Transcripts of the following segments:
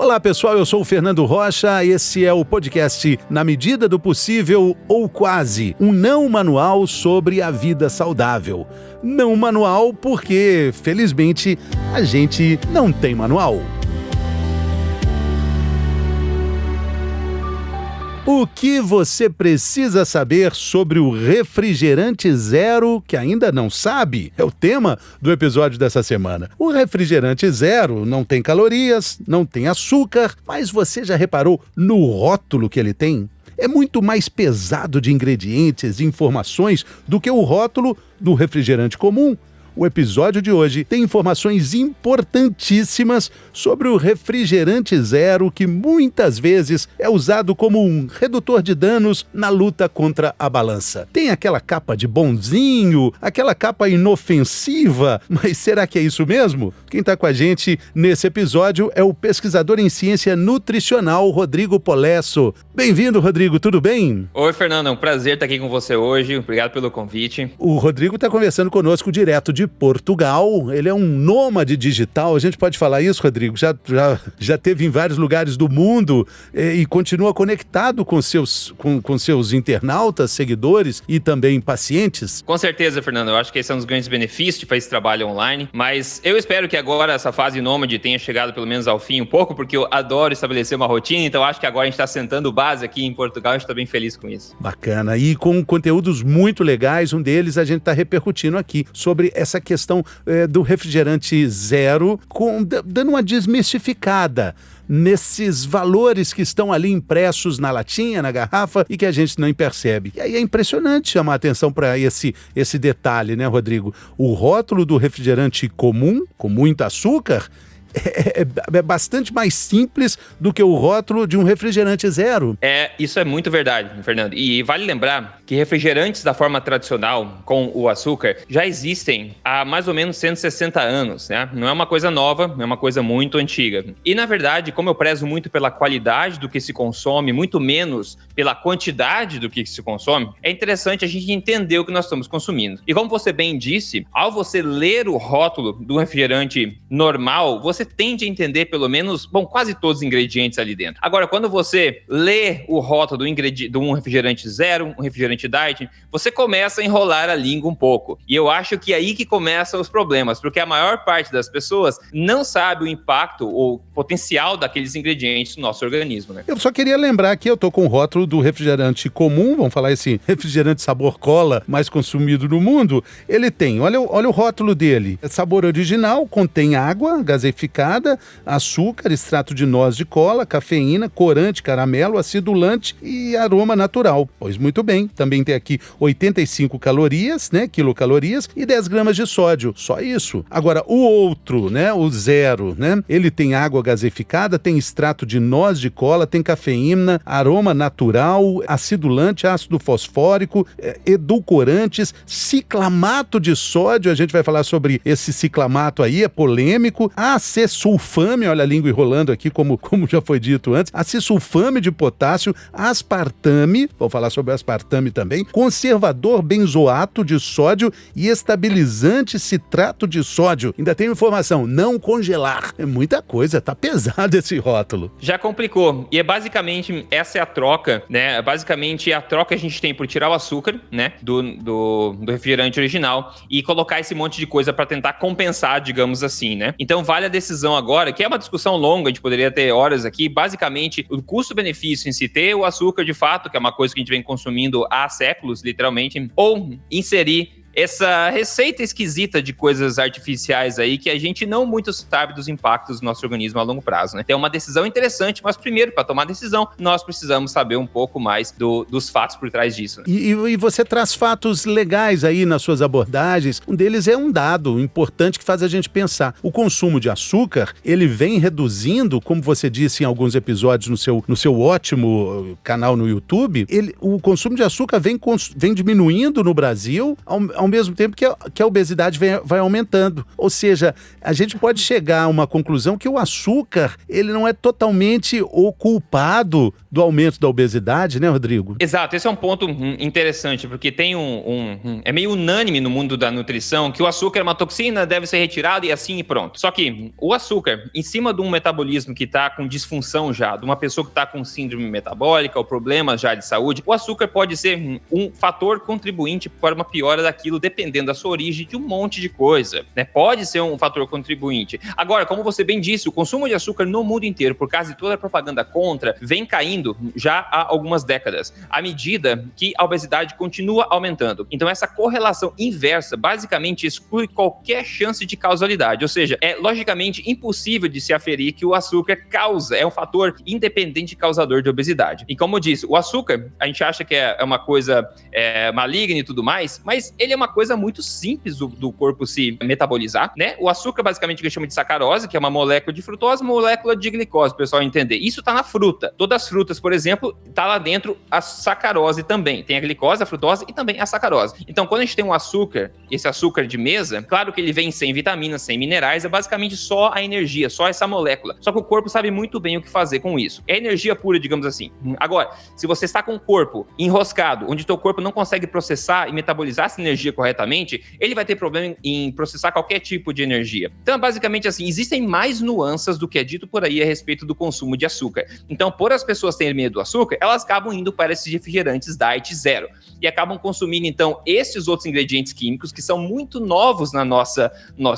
Olá pessoal, eu sou o Fernando Rocha, esse é o podcast Na Medida do Possível ou Quase, um não manual sobre a vida saudável. Não manual porque, felizmente, a gente não tem manual. O que você precisa saber sobre o refrigerante zero que ainda não sabe? É o tema do episódio dessa semana. O refrigerante zero não tem calorias, não tem açúcar, mas você já reparou no rótulo que ele tem? É muito mais pesado de ingredientes e informações do que o rótulo do refrigerante comum. O episódio de hoje tem informações importantíssimas sobre o refrigerante zero, que muitas vezes é usado como um redutor de danos na luta contra a balança. Tem aquela capa de bonzinho, aquela capa inofensiva, mas será que é isso mesmo? Quem está com a gente nesse episódio é o pesquisador em ciência nutricional, Rodrigo Polesso. Bem-vindo, Rodrigo, tudo bem? Oi, Fernando, é um prazer estar aqui com você hoje, obrigado pelo convite. O Rodrigo está conversando conosco direto de Portugal, ele é um nômade digital, a gente pode falar isso, Rodrigo? Já teve em vários lugares do mundo e continua conectado com seus internautas, seguidores e também pacientes? Com certeza, Fernando, eu acho que esse é um dos grandes benefícios de fazer esse trabalho online, mas eu espero que agora essa fase nômade tenha chegado pelo menos ao fim um pouco, porque eu adoro estabelecer uma rotina, então acho que agora a gente está sentando base aqui em Portugal, a gente está bem feliz com isso. Bacana, e com conteúdos muito legais, um deles a gente está repercutindo aqui sobre essa questão do refrigerante zero, dando uma desmistificada nesses valores que estão ali impressos na latinha, na garrafa, e que a gente não percebe. E aí é impressionante chamar a atenção para esse detalhe, né, Rodrigo? O rótulo do refrigerante comum, com muito açúcar, é bastante mais simples do que o rótulo de um refrigerante zero. Isso é muito verdade, Fernando. E vale lembrar que refrigerantes da forma tradicional, com o açúcar, já existem há mais ou menos 160 anos, né? Não é uma coisa nova, é uma coisa muito antiga. E, na verdade, como eu prezo muito pela qualidade do que se consome, muito menos pela quantidade do que se consome, é interessante a gente entender o que nós estamos consumindo. E como você bem disse, ao você ler o rótulo do refrigerante normal, você tende a entender pelo menos, quase todos os ingredientes ali dentro. Agora, quando você lê o rótulo de um refrigerante zero, um refrigerante diet, você começa a enrolar a língua um pouco. E eu acho que é aí que começam os problemas, porque a maior parte das pessoas não sabe o impacto ou potencial daqueles ingredientes no nosso organismo, né? Eu só queria lembrar que eu tô com o rótulo do refrigerante comum, vamos falar esse refrigerante sabor cola mais consumido no mundo. Ele tem, olha o rótulo dele, é sabor original, contém água gaseificada, açúcar, extrato de noz de cola, cafeína, corante, caramelo, acidulante e aroma natural. Pois muito bem, também tem aqui 85 calorias, né, quilocalorias e 10 gramas de sódio, só isso. Agora, o outro, né, o zero, né, ele tem água gaseificada, tem extrato de noz de cola, tem cafeína, aroma natural, acidulante, ácido fosfórico, edulcorantes, ciclamato de sódio, a gente vai falar sobre esse ciclamato aí, é polêmico, acesulfame, olha a língua enrolando aqui, como já foi dito antes, acesulfame de potássio, aspartame, vou falar sobre aspartame também, conservador benzoato de sódio e estabilizante citrato de sódio. Ainda tem informação, não congelar. É muita coisa, tá pesado esse rótulo. Já complicou. E basicamente, essa é a troca, né? Basicamente, a troca que a gente tem por tirar o açúcar, né, do refrigerante original e colocar esse monte de coisa para tentar compensar, digamos assim, né? Então, vale a decisão agora, que é uma discussão longa, a gente poderia ter horas aqui, basicamente o custo-benefício em se ter o açúcar de fato, que é uma coisa que a gente vem consumindo há séculos, literalmente, ou inserir essa receita esquisita de coisas artificiais aí que a gente não muito sabe dos impactos do nosso organismo a longo prazo, né? Então é uma decisão interessante, mas primeiro, para tomar decisão, nós precisamos saber um pouco mais dos fatos por trás disso, né? E você traz fatos legais aí nas suas abordagens. Um deles é um dado importante que faz a gente pensar. O consumo de açúcar, ele vem reduzindo, como você disse em alguns episódios no seu ótimo canal no YouTube, o consumo de açúcar vem diminuindo no Brasil, ao mesmo tempo que a obesidade vai aumentando. Ou seja, a gente pode chegar a uma conclusão que o açúcar, ele não é totalmente o culpado do aumento da obesidade, né, Rodrigo? Exato, esse é um ponto interessante, porque tem é meio unânime no mundo da nutrição que o açúcar é uma toxina, deve ser retirado e assim e pronto. Só que o açúcar, em cima de um metabolismo que está com disfunção já, de uma pessoa que está com síndrome metabólica ou problemas já de saúde, o açúcar pode ser um fator contribuinte para uma piora daquilo, dependendo da sua origem, de um monte de coisa, né? Pode ser um fator contribuinte. Agora, como você bem disse, o consumo de açúcar no mundo inteiro, por causa de toda a propaganda contra, vem caindo já há algumas décadas, à medida que a obesidade continua aumentando. Então, essa correlação inversa basicamente exclui qualquer chance de causalidade, ou seja, é logicamente impossível de se aferir que o açúcar é um fator independente causador de obesidade. E como eu disse, o açúcar, a gente acha que é uma coisa maligna e tudo mais, mas ele é uma coisa muito simples do corpo se metabolizar, né? O açúcar, basicamente, que a gente chama de sacarose, que é uma molécula de frutose, molécula de glicose, para o pessoal entender. Isso tá na fruta. Todas as frutas, por exemplo, tá lá dentro a sacarose também. Tem a glicose, a frutose e também a sacarose. Então, quando a gente tem um açúcar, esse açúcar de mesa, claro que ele vem sem vitaminas, sem minerais, é basicamente só a energia, só essa molécula. Só que o corpo sabe muito bem o que fazer com isso. É energia pura, digamos assim. Agora, se você está com o corpo enroscado, onde o teu corpo não consegue processar e metabolizar essa energia corretamente, ele vai ter problema em processar qualquer tipo de energia. Então, basicamente assim, existem mais nuances do que é dito por aí a respeito do consumo de açúcar. Então, por as pessoas terem medo do açúcar, elas acabam indo para esses refrigerantes diet zero e acabam consumindo, então, esses outros ingredientes químicos que são muito novos na nossa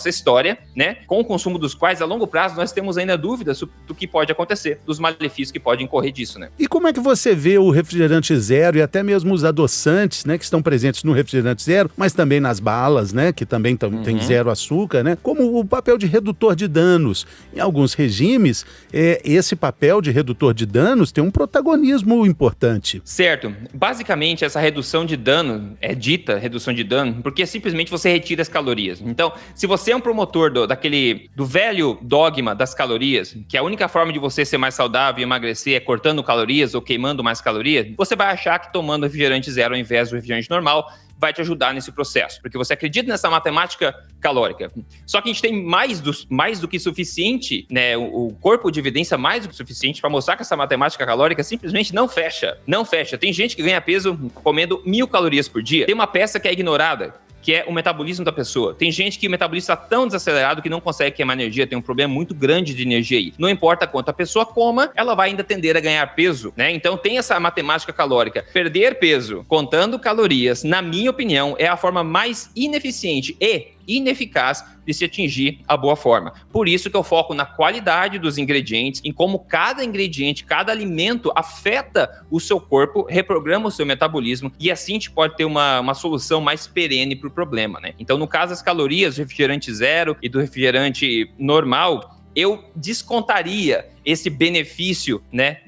história, né? Com o consumo dos quais, a longo prazo, nós temos ainda dúvidas do que pode acontecer, dos malefícios que podem incorrer disso, né? E como é que você vê o refrigerante zero e até mesmo os adoçantes, né, que estão presentes no refrigerante zero, mas também nas balas, né, que também tem zero açúcar, né, como o papel de redutor de danos? Em alguns regimes, esse papel de redutor de danos tem um protagonismo importante. Certo. Basicamente, essa redução de dano é dita redução de dano porque simplesmente você retira as calorias. Então, se você é um promotor do velho dogma das calorias, que a única forma de você ser mais saudável e emagrecer é cortando calorias ou queimando mais calorias, você vai achar que tomando refrigerante zero ao invés do refrigerante normal vai te ajudar nesse processo, porque você acredita nessa matemática calórica. Só que a gente tem mais do que suficiente, né? O corpo de evidência mais do que suficiente para mostrar que essa matemática calórica simplesmente não fecha. Não fecha. Tem gente que ganha peso comendo 1.000 calorias por dia. Tem uma peça que é ignorada, que é o metabolismo da pessoa. Tem gente que o metabolismo está tão desacelerado que não consegue queimar energia, tem um problema muito grande de energia aí. Não importa quanto a pessoa coma, ela vai ainda tender a ganhar peso, né? Então tem essa matemática calórica. Perder peso contando calorias, na minha opinião, é a forma mais ineficiente e ineficaz de se atingir a boa forma. Por isso que eu foco na qualidade dos ingredientes, em como cada ingrediente, cada alimento afeta o seu corpo, reprograma o seu metabolismo e assim a gente pode ter uma solução mais perene para o problema, né? Então, no caso das calorias do refrigerante zero e do refrigerante normal, eu descontaria esse benefício, né,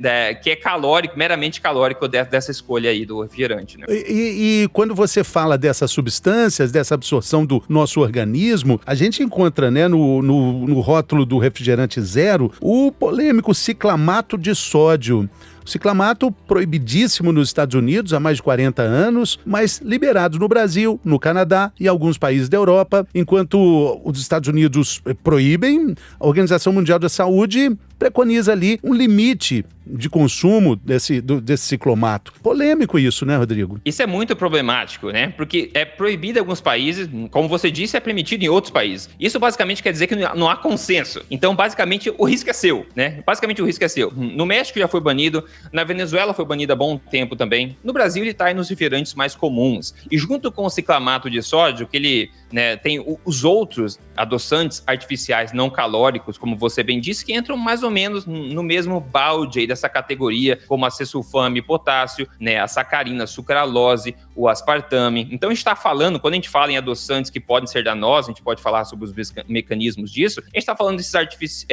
que é calórico, meramente calórico dessa escolha aí do refrigerante, né? E quando você fala dessas substâncias, dessa absorção do nosso organismo, a gente encontra, né, no rótulo do refrigerante zero, o polêmico ciclamato de sódio. O ciclamato, proibidíssimo nos Estados Unidos há mais de 40 anos, mas liberado no Brasil, no Canadá e alguns países da Europa. Enquanto os Estados Unidos proíbem, a Organização Mundial da Saúde preconiza ali um limite de consumo desse ciclamato. Polêmico isso, né, Rodrigo? Isso é muito problemático, né? Porque é proibido em alguns países, como você disse, é permitido em outros países. Isso basicamente quer dizer que não há consenso. Então, basicamente, o risco é seu, né? Basicamente, o risco é seu. No México já foi banido, na Venezuela foi banido há bom tempo também. No Brasil, ele está aí nos refrigerantes mais comuns. E junto com o ciclamato de sódio, que ele, né, tem os outros adoçantes artificiais não calóricos, como você bem disse, que entram mais ou menos no mesmo balde aí dessa categoria, como a cesulfame, potássio, né, a sacarina, a sucralose, o aspartame. Então a gente está falando, quando a gente fala em adoçantes que podem ser danosos, a gente pode falar sobre os mecanismos disso, a gente está falando desses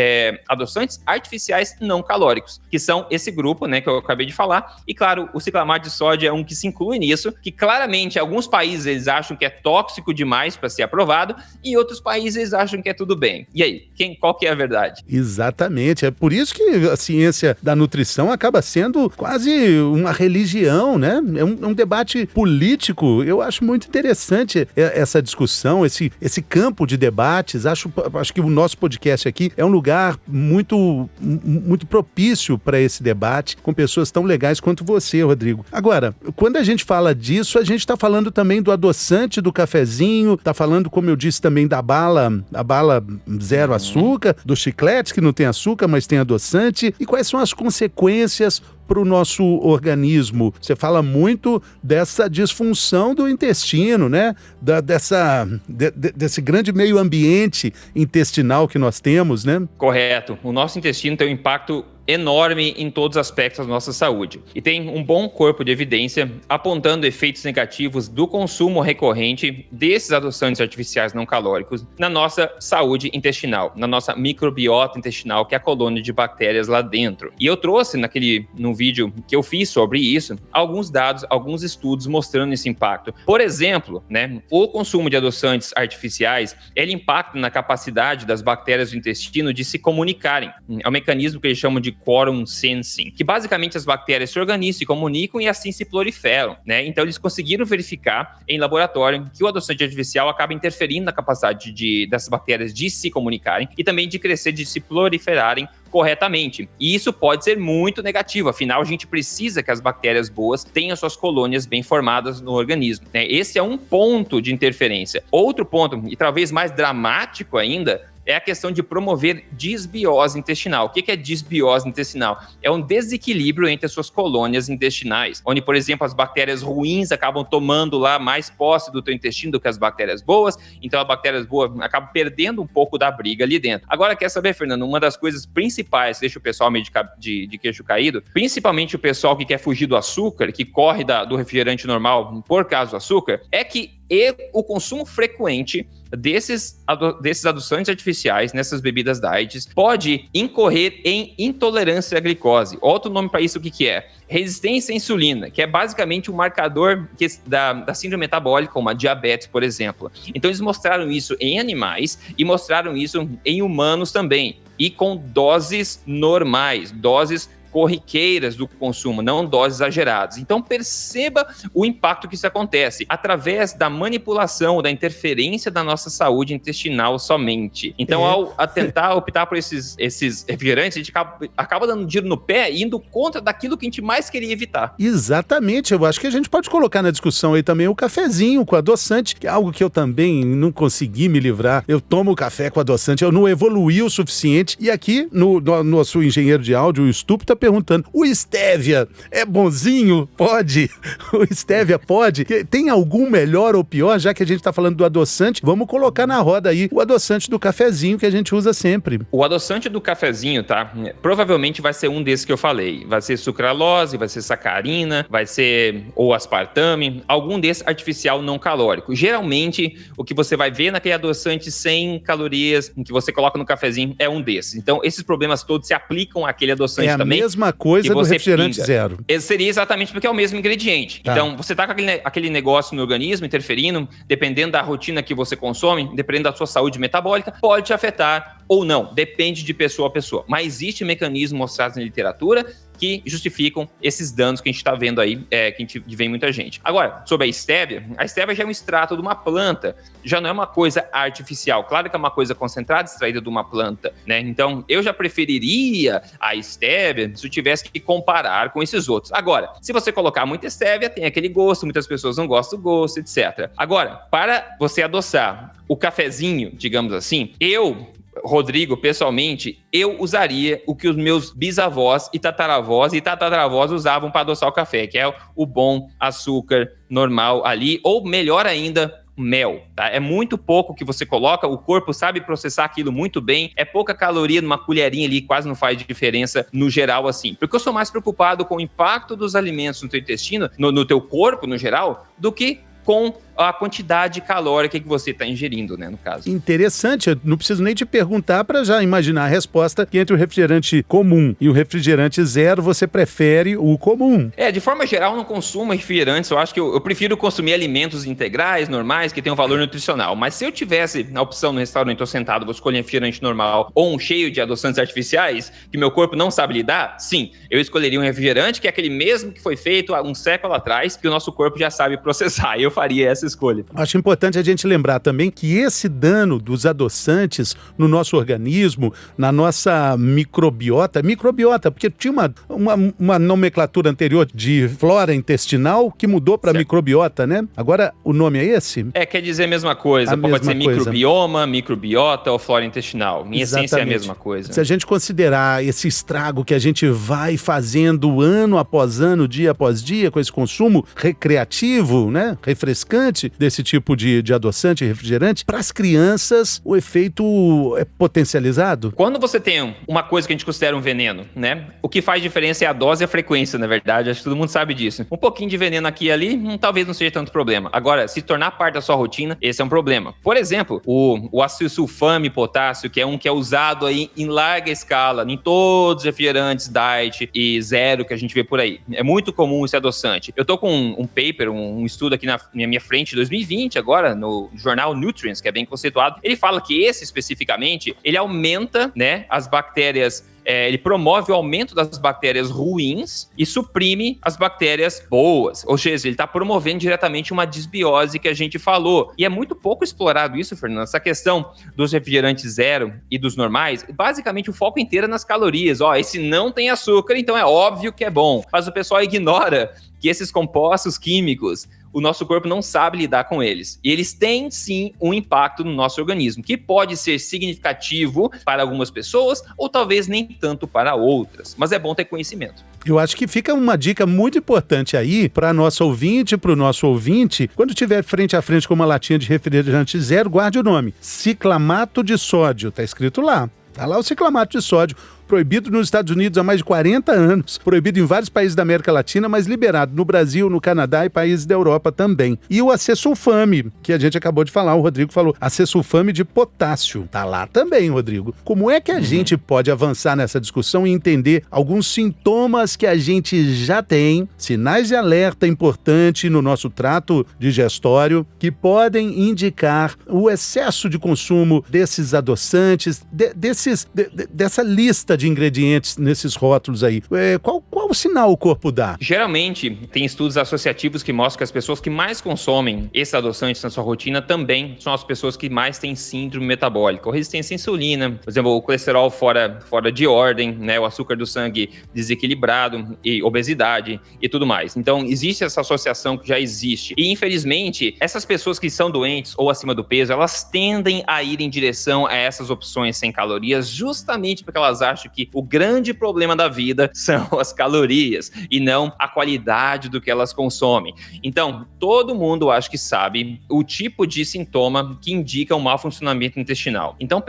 adoçantes artificiais não calóricos, que são esse grupo, né, que eu acabei de falar, e claro, o ciclamato de sódio é um que se inclui nisso, que claramente alguns países eles acham que é tóxico demais para ser aprovado, e outros países eles acham que é tudo bem. E aí, qual que é a verdade? Exatamente, é por isso que a ciência da nutrição nutrição acaba sendo quase uma religião, né? É um debate político. Eu acho muito interessante essa discussão, esse campo de debates. Acho que o nosso podcast aqui é um lugar muito propício para esse debate, com pessoas tão legais quanto você, Rodrigo. Agora, quando a gente fala disso, a gente está falando também do adoçante do cafezinho, está falando, como eu disse, também da bala zero açúcar, dos chicletes que não tem açúcar, mas tem adoçante. E quais são as consequências para o nosso organismo? Você fala muito dessa disfunção do intestino, né? Desse grande meio ambiente intestinal que nós temos, né? Correto. O nosso intestino tem um impacto enorme em todos os aspectos da nossa saúde. E tem um bom corpo de evidência apontando efeitos negativos do consumo recorrente desses adoçantes artificiais não calóricos na nossa saúde intestinal, na nossa microbiota intestinal, que é a colônia de bactérias lá dentro. E eu trouxe no vídeo que eu fiz sobre isso, alguns dados, alguns estudos mostrando esse impacto. Por exemplo, né, o consumo de adoçantes artificiais, ele impacta na capacidade das bactérias do intestino de se comunicarem. É um mecanismo que eles chamam de quorum sensing, que basicamente as bactérias se organizam, se comunicam e assim se proliferam, né? Então eles conseguiram verificar em laboratório que o adoçante artificial acaba interferindo na capacidade dessas bactérias de se comunicarem e também de crescer, de se proliferarem corretamente. E isso pode ser muito negativo, afinal a gente precisa que as bactérias boas tenham suas colônias bem formadas no organismo, né? Esse é um ponto de interferência. Outro ponto, e talvez mais dramático ainda, é a questão de promover disbiose intestinal. O que é disbiose intestinal? É um desequilíbrio entre as suas colônias intestinais, onde, por exemplo, as bactérias ruins acabam tomando lá mais posse do teu intestino do que as bactérias boas, então as bactérias boas acabam perdendo um pouco da briga ali dentro. Agora, quer saber, Fernando, uma das coisas principais que deixa o pessoal meio de queixo caído, principalmente o pessoal que quer fugir do açúcar, que corre do refrigerante normal por causa do açúcar, é que o consumo frequente desses adoçantes artificiais nessas bebidas diets pode incorrer em intolerância à glicose. Outro nome para isso, o que é? Resistência à insulina, que é basicamente um marcador da síndrome metabólica, como a diabetes, por exemplo. Então eles mostraram isso em animais e mostraram isso em humanos também, e com doses normais, doses corriqueiras do consumo, não doses exageradas. Então perceba o impacto que isso acontece através da manipulação, da interferência da nossa saúde intestinal somente. Então ao tentar optar por esses refrigerantes, a gente acaba dando um tiro no pé e indo contra daquilo que a gente mais queria evitar. Exatamente, eu acho que a gente pode colocar na discussão aí também o cafezinho com adoçante, que é algo que eu também não consegui me livrar. Eu tomo café com adoçante, eu não evoluí o suficiente, e aqui no nosso engenheiro de áudio, o Stup, tá perguntando, o Stevia é bonzinho? Pode? O Stevia pode? Tem algum melhor ou pior? Já que a gente tá falando do adoçante, vamos colocar na roda aí o adoçante do cafezinho que a gente usa sempre. O adoçante do cafezinho, tá? Provavelmente vai ser um desses que eu falei. Vai ser sucralose, vai ser sacarina, vai ser ou aspartame, algum desses artificial não calórico. Geralmente, o que você vai ver naquele adoçante sem calorias, que você coloca no cafezinho, é um desses. Então, esses problemas todos se aplicam àquele adoçante também. É a mesma coisa do refrigerante zero. Seria exatamente porque é o mesmo ingrediente. Tá. Então, você tá com aquele negócio no organismo, interferindo, dependendo da rotina que você consome, dependendo da sua saúde metabólica, pode te afetar ou não. Depende de pessoa a pessoa. Mas existe mecanismos mostrados na literatura que justificam esses danos que a gente está vendo aí, que a gente vê em muita gente. Agora, sobre a stevia já é um extrato de uma planta, já não é uma coisa artificial. Claro que é uma coisa concentrada, extraída de uma planta, né? Então, eu já preferiria a stevia se eu tivesse que comparar com esses outros. Agora, se você colocar muita stevia, tem aquele gosto, muitas pessoas não gostam do gosto, etc. Agora, para você adoçar o cafezinho, digamos assim, Rodrigo, pessoalmente, eu usaria o que os meus bisavós e tataravós usavam para adoçar o café, que é o bom açúcar normal ali, ou melhor ainda, mel, tá? É muito pouco que você coloca, o corpo sabe processar aquilo muito bem, é pouca caloria numa colherinha ali, quase não faz diferença no geral assim. Porque eu sou mais preocupado com o impacto dos alimentos no teu intestino, no teu corpo no geral, do que com a quantidade calórica que você está ingerindo, né, no caso. Interessante, eu não preciso nem te perguntar para já imaginar a resposta, que entre o refrigerante comum e o refrigerante zero, você prefere o comum. De forma geral, eu não consumo refrigerantes, eu acho que eu prefiro consumir alimentos integrais, normais, que têm um valor nutricional, mas se eu tivesse a opção no restaurante, eu sentado, vou escolher um refrigerante normal ou um cheio de adoçantes artificiais, que meu corpo não sabe lidar, sim, eu escolheria um refrigerante que é aquele mesmo que foi feito há um século atrás, que o nosso corpo já sabe processar, eu faria essa escolha. Acho importante a gente lembrar também que esse dano dos adoçantes no nosso organismo, na nossa microbiota, porque tinha uma nomenclatura anterior de flora intestinal que mudou para microbiota, né? Agora, o nome é esse? Quer dizer a mesma coisa. Pode ser microbioma, microbiota ou flora intestinal. Minha essência é a mesma coisa. Se a gente considerar esse estrago que a gente vai fazendo ano após ano, dia após dia, com esse consumo recreativo, né? Refrescante desse tipo de adoçante, refrigerante, para as crianças o efeito é potencializado? Quando você tem uma coisa que a gente considera um veneno, né? O que faz diferença é a dose e a frequência, na verdade. Acho que todo mundo sabe disso. Um pouquinho de veneno aqui e ali, talvez não seja tanto problema. Agora, se tornar parte da sua rotina, esse é um problema. Por exemplo, o acesulfame potássio, que é usado aí em larga escala, em todos os refrigerantes diet e zero que a gente vê por aí. É muito comum esse adoçante. Eu tô com um paper, um estudo aqui na minha frente, 2020 agora, no jornal Nutrients, que é bem conceituado. Ele fala que esse especificamente, ele aumenta, né, as bactérias. Ele promove o aumento das bactérias ruins e suprime as bactérias boas. Ou seja, ele está promovendo diretamente uma desbiose que a gente falou. E é muito pouco explorado isso, Fernando. Essa questão dos refrigerantes zero e dos normais, basicamente o foco inteiro é nas calorias. Esse não tem açúcar, então é óbvio que é bom. Mas o pessoal ignora que esses compostos químicos, o nosso corpo não sabe lidar com eles. E eles têm, sim, um impacto no nosso organismo, que pode ser significativo para algumas pessoas ou talvez nem tanto para outras. Mas é bom ter conhecimento. Eu acho que fica uma dica muito importante aí para nosso ouvinte, para o nosso ouvinte. Quando estiver frente a frente com uma latinha de refrigerante zero, guarde o nome. Ciclamato de sódio. Está escrito lá. Está lá o ciclamato de sódio. Proibido nos Estados Unidos há mais de 40 anos, proibido em vários países da América Latina, mas liberado no Brasil, no Canadá e países da Europa também. E o acesulfame, que a gente acabou de falar, o Rodrigo falou, acesulfame de potássio. Tá lá também, Rodrigo. Como é que a gente pode avançar nessa discussão e entender alguns sintomas que a gente já tem, sinais de alerta importante no nosso trato digestório, que podem indicar o excesso de consumo desses adoçantes, dessa lista de ingredientes nesses rótulos aí. Qual o sinal o corpo dá? Geralmente, tem estudos associativos que mostram que as pessoas que mais consomem esses adoçantes na sua rotina também são as pessoas que mais têm síndrome metabólica, ou resistência à insulina, por exemplo, o colesterol fora de ordem, né, o açúcar do sangue desequilibrado, e obesidade e tudo mais. Então, existe essa associação que já existe. E, infelizmente, essas pessoas que são doentes ou acima do peso, elas tendem a ir em direção a essas opções sem calorias, justamente porque elas acham que o grande problema da vida são as calorias e não a qualidade do que elas consomem. Então, todo mundo acho que sabe o tipo de sintoma que indica um mau funcionamento intestinal. Então,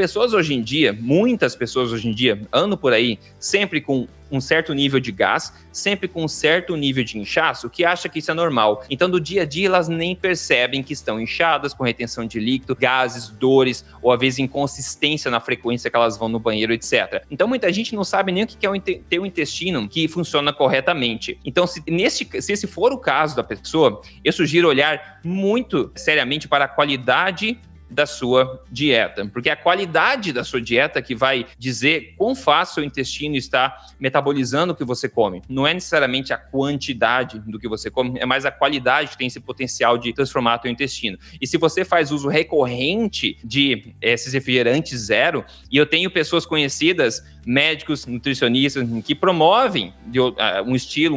muitas pessoas hoje em dia andam por aí sempre com um certo nível de gás, sempre com um certo nível de inchaço, que acha que isso é normal. Então, do dia a dia, elas nem percebem que estão inchadas, com retenção de líquido, gases, dores, ou às vezes inconsistência na frequência que elas vão no banheiro, etc. Então, muita gente não sabe nem o que é ter um intestino que funciona corretamente. Então, se esse for o caso da pessoa, eu sugiro olhar muito seriamente para a qualidade da sua dieta, porque é a qualidade da sua dieta que vai dizer quão fácil o intestino está metabolizando o que você come. Não é necessariamente a quantidade do que você come, é mais a qualidade que tem esse potencial de transformar o teu intestino. E se você faz uso recorrente de esses refrigerantes zero, e eu tenho pessoas conhecidas, médicos, nutricionistas, que promovem um estilo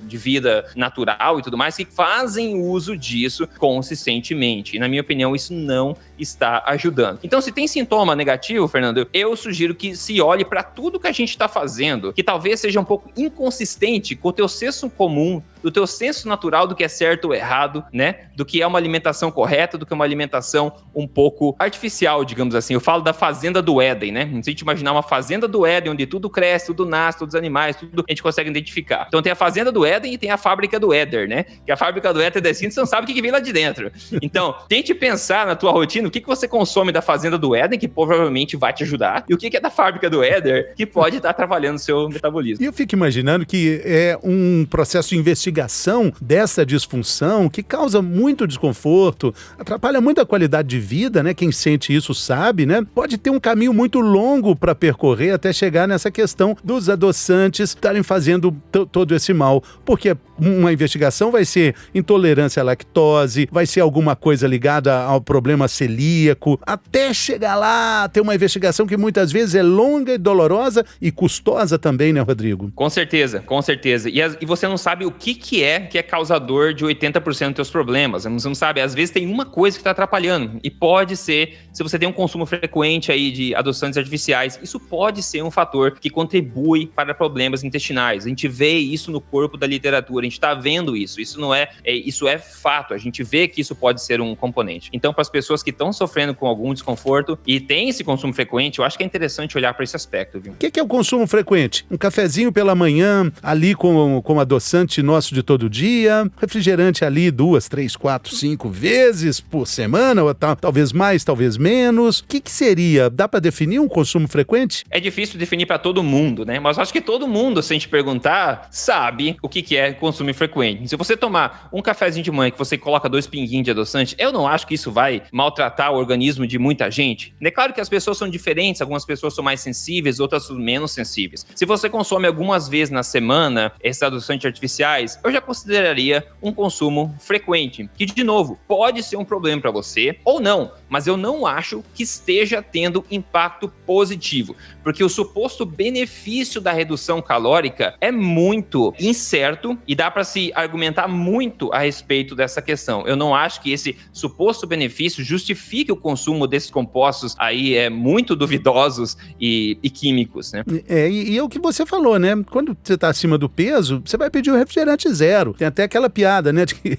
de vida natural e tudo mais, que fazem uso disso consistentemente. E, na minha opinião, isso não está ajudando. Então, se tem sintoma negativo, Fernando, eu sugiro que se olhe para tudo que a gente está fazendo, que talvez seja um pouco inconsistente com o teu senso comum do teu senso natural do que é certo ou errado, né? Do que é uma alimentação correta, do que é uma alimentação um pouco artificial, digamos assim. Eu falo da fazenda do Éden, né? Se a gente imaginar uma fazenda do Éden, onde tudo cresce, tudo nasce, todos os animais, tudo a gente consegue identificar. Então tem a fazenda do Éden e tem a fábrica do Éder, né? Que a fábrica do Éder é assim, você não sabe o que vem lá de dentro. Então, tente pensar na tua rotina, o que você consome da fazenda do Éden, que provavelmente vai te ajudar, e o que é da fábrica do Éder, que pode estar trabalhando o seu metabolismo. E eu fico imaginando que é um processo de investigação dessa disfunção que causa muito desconforto, atrapalha muito a qualidade de vida, né? Quem sente isso sabe, né? Pode ter um caminho muito longo para percorrer até chegar nessa questão dos adoçantes estarem fazendo todo esse mal, porque uma investigação vai ser intolerância à lactose, vai ser alguma coisa ligada ao problema celíaco, até chegar lá, ter uma investigação que muitas vezes é longa e dolorosa e custosa também, né, Rodrigo? Com certeza, com certeza. E você não sabe o que é causador de 80% dos teus problemas. Você não sabe, às vezes tem uma coisa que está atrapalhando. E pode ser, se você tem um consumo frequente aí de adoçantes artificiais, isso pode ser um fator que contribui para problemas intestinais. A gente vê isso no corpo da literatura, a gente está vendo isso. Isso é fato, a gente vê que isso pode ser um componente. Então, para as pessoas que estão sofrendo com algum desconforto e têm esse consumo frequente, eu acho que é interessante olhar para esse aspecto, viu? O que é o consumo frequente? Um cafezinho pela manhã, ali com adoçante nosso de todo dia, refrigerante ali 2, 3, 4, 5 vezes por semana, ou talvez mais, talvez menos. O que seria? Dá para definir um consumo frequente? É difícil definir para todo mundo, né? Mas acho que todo mundo, se a gente perguntar, sabe o que é consumo frequente. Se você tomar um cafezinho de manhã que você coloca 2 pinguinhos de adoçante, eu não acho que isso vai maltratar o organismo de muita gente. É claro que as pessoas são diferentes, algumas pessoas são mais sensíveis, outras são menos sensíveis. Se você consome algumas vezes na semana esses adoçantes artificiais, eu já consideraria um consumo frequente, que, de novo, pode ser um problema para você ou não, mas eu não acho que esteja tendo impacto positivo, porque o suposto benefício da redução calórica é muito incerto e dá para se argumentar muito a respeito dessa questão. Eu não acho que esse suposto benefício justifique o consumo desses compostos aí muito duvidosos e químicos, né? E é o que você falou, né? Quando você tá acima do peso, você vai pedir um refrigerante zero. Tem até aquela piada, né? De que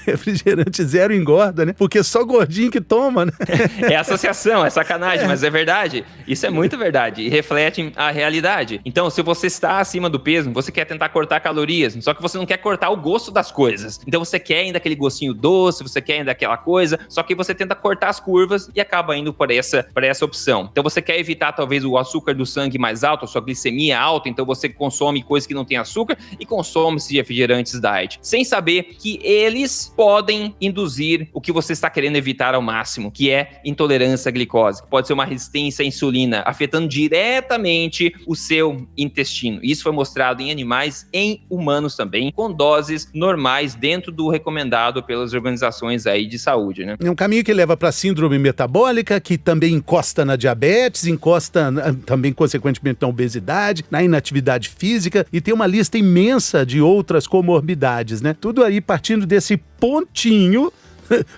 refrigerante zero engorda, né? Porque só gordinho que toma, né? É associação, é sacanagem, mas é verdade. Isso é muito verdade e reflete a realidade. Então, se você está acima do peso, você quer tentar cortar calorias, só que você não quer cortar o gosto das coisas. Então, você quer ainda aquele gostinho doce, você quer ainda aquela coisa, só que você tenta cortar as curvas e acaba indo por essa opção. Então, você quer evitar, talvez, o açúcar do sangue mais alto, a sua glicemia alta, então você consome coisas que não tem açúcar e consome esses refrigerantes diet, sem saber que eles podem induzir o que você está querendo evitar ao máximo, que é intolerância à glicose, que pode ser uma resistência à insulina, afetando diretamente o seu intestino. Isso foi mostrado em animais, em humanos também, com doses normais dentro do recomendado pelas organizações aí de saúde, né? É um caminho que leva para síndrome metabólica, que também encosta na diabetes, encosta também, consequentemente, na obesidade, na inatividade física, e tem uma lista imensa de outras comorbidades, né? Tudo aí partindo desse pontinho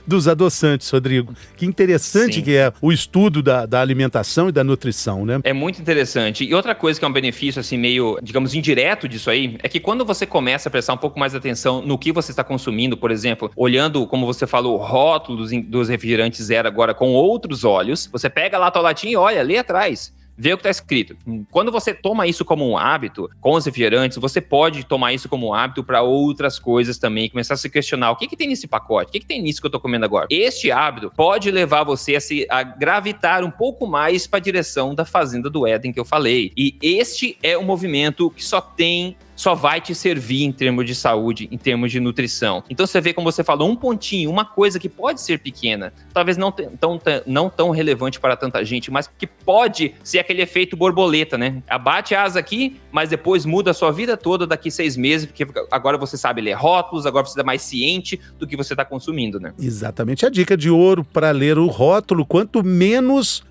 dos adoçantes, Rodrigo. Que interessante. Sim. Que é o estudo da alimentação e da nutrição, né? É muito interessante. E outra coisa que é um benefício, assim, meio, digamos, indireto disso aí, é que quando você começa a prestar um pouco mais atenção no que você está consumindo, por exemplo, olhando, como você falou, o rótulo dos refrigerantes zero agora com outros olhos, você pega lá a tua latinha e olha, lê atrás. Vê o que está escrito. Quando você toma isso como um hábito, com os refrigerantes, você pode tomar isso como um hábito para outras coisas também, começar a se questionar, o que tem nesse pacote? O que tem nisso que eu estou comendo agora? Este hábito pode levar você a gravitar um pouco mais para a direção da fazenda do Éden que eu falei. E este é um movimento que só vai te servir em termos de saúde, em termos de nutrição. Então você vê, como você falou, um pontinho, uma coisa que pode ser pequena, talvez não tão relevante para tanta gente, mas que pode ser aquele efeito borboleta, né? Abate a asa aqui, mas depois muda a sua vida toda daqui 6 meses, porque agora você sabe ler rótulos, agora você é mais ciente do que você está consumindo, né? Exatamente a dica de ouro para ler o rótulo, quanto menos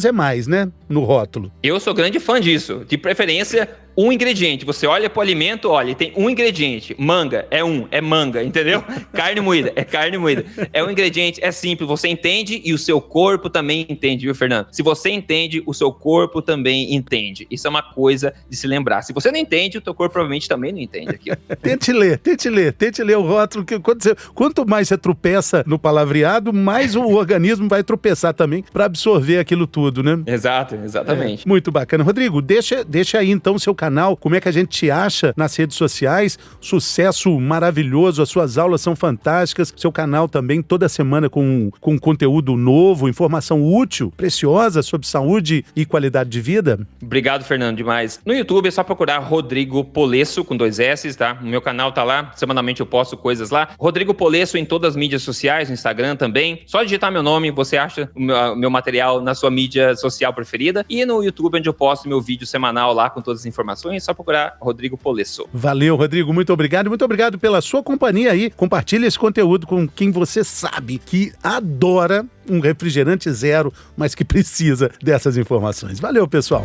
é mais, né? No rótulo. Eu sou grande fã disso. De preferência, um ingrediente. Você olha pro alimento, olha, tem um ingrediente. Manga, é manga, entendeu? Carne moída, é carne moída. É um ingrediente, é simples, você entende e o seu corpo também entende, viu, Fernando? Se você entende, o seu corpo também entende. Isso é uma coisa de se lembrar. Se você não entende, o teu corpo provavelmente também não entende aquilo. Tente ler o rótulo, que quanto mais você tropeça no palavreado, mais o organismo vai tropeçar também para absorver aquilo tudo, né? Exato, exatamente. Muito bacana. Rodrigo, deixa aí então o seu canal, como é que a gente te acha nas redes sociais, sucesso maravilhoso, as suas aulas são fantásticas, seu canal também toda semana com conteúdo novo, informação útil, preciosa sobre saúde e qualidade de vida. Obrigado, Fernando, demais. No YouTube é só procurar Rodrigo Polesso, com 2 S, tá? O meu canal tá lá, semanalmente eu posto coisas lá. Rodrigo Polesso em todas as mídias sociais, no Instagram também. Só digitar meu nome, você acha o meu material na sua mídia social preferida. E no YouTube, onde eu posto meu vídeo semanal lá com todas as informações, é só procurar Rodrigo Polesso. Valeu, Rodrigo, muito obrigado pela sua companhia aí. Compartilhe esse conteúdo com quem você sabe que adora um refrigerante zero, mas que precisa dessas informações. Valeu, pessoal!